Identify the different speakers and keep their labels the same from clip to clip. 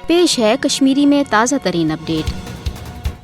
Speaker 1: पेश है कश्मीरी में ताज़ा तरीन अपडेट।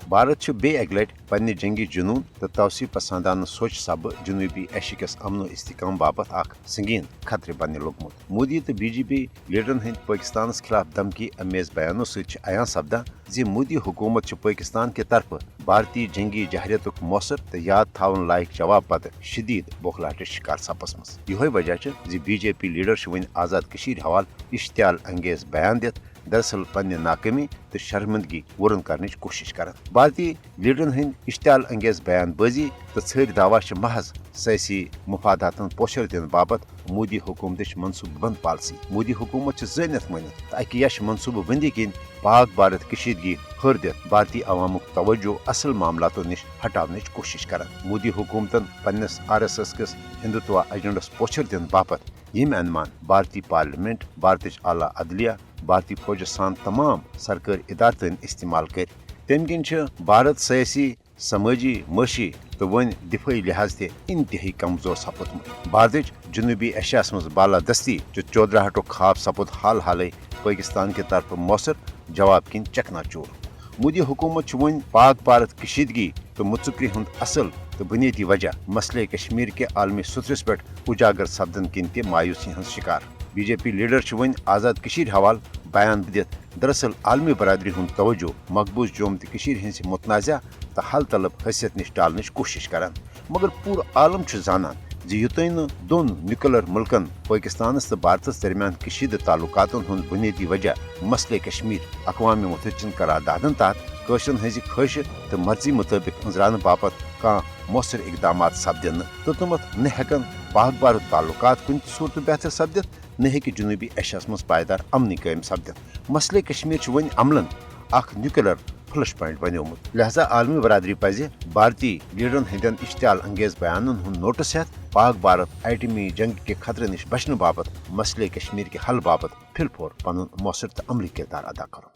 Speaker 2: भारत बे अक लट पन्ने जंगी जुनून तो तवसीफ पसंदान सोच सब जनूबी एशियस अमन इस्तिकाम बाबत अख संगीन खतरे बनने लोगमुत। मोदी तो बीजेपी लीडरन हंद पाकिस्तान खिलाफ धमकी अमेज बयानों सत अयान सपदान जी मोदी हुकूमत पाकिस्तान के तरफ भारतीय जंगी जहरियत मौसर तो याद थावन लायक जवाब पद शदीद बौखलाट शिकार सपसमस। यह वजह जी बीजेपी लीडर वन आजाद कशीर हवाल इश्तियाल अंगेज बयान दित दरअसल पन्ने नाकामी तो शर्मिंदगी वरन करने कोशिश कर। भारतीय लीडरन हंद इश्तियाल अंगेज बयान बाजी तो छर दावा महज सियासी मुफादातन पोशर दिन बाबत मोदी हुकूमत मनसूबह बंद पॉलिसी। मोदी हुकूमत जनित मनित अक यश मनसूबह बंदी किन पाक भारत कशीदगी हर दित भारतीय अवामुक तवज्जो असल मामलातों निश हटाने कोशिश कर। मोदी हुकूमतन पन्नस RSS किस हिंदुत्व एजेंडस पोशर दिन बाबत यम अनुमान भारतीय पार्लियामेंट, भारतीय आला अदलिया, भारतीय फौज सान तमाम सरकारी इदारतन इस्तेमाल कर। तम किन भारत सियासी समाजी मशी तो वन दिफाई लिहाज ते इंतहाई कमजोर सपुदमुत। भारत जनूबी एशिया मज बालादस्ती जो 14 हटो खाब सपुद हाल हाल पाकिस्तान के तरफ मौसर जवाब किन चकनाचूर। मोदी हुकूमत वन पाक भारत कशीदगी तो मुत्सुकरी हंद असल तो बुनियादी वजह मसले कश्मीर के आलमी सुथरस पे उजागर सपदन किन ते मायूसी हंद शिकार। बीजेपी लीडर वन आजाद कशीर हवाल बयान दित दरअसल आलमी बरदरी हंद तवज्जो मकबूज जोम तो कशीर हंस मुतनाज़ा तो हल तलब हैसियत निश टालने कोशिश कर। मगर पूरा आलम जानान जी युतन दोन न्यूक्लियर मुल्कन पाकिस्तान तो भारत दरमियान कशीद ताल्लुकातन हंद बुनियादी वजह मसले कश्मीर अक़वाम मुत्तहिदन करारदादन तहत कशरन हज ख्वाहिश तो मर्जी मुताबिक अंजरान बापत कह मौसर इकदाम सपदन तो तुमत न हेकन पाक भारत ताल्लुकात कुन सूरत बेहतर सपदित न हेकि जनूबी एशिया मज पायदार अमन कायम सपदित। मसले कश्मीर वन अमलन अख न्यूक्लियर फ्लश पॉइंट बनियोमुत। लिहाजा आलमी बरदरी पज भारतीय लीडरन हंदन इश्तियाल अंगेज बयानन हंद नोटिस हेत पाक भारत एटमी जंग के खतरे निश बचने बाबत मसले कश्मीर के हल बाबत फिलफोर पन मौसर तो अमली किरदार अदा कर।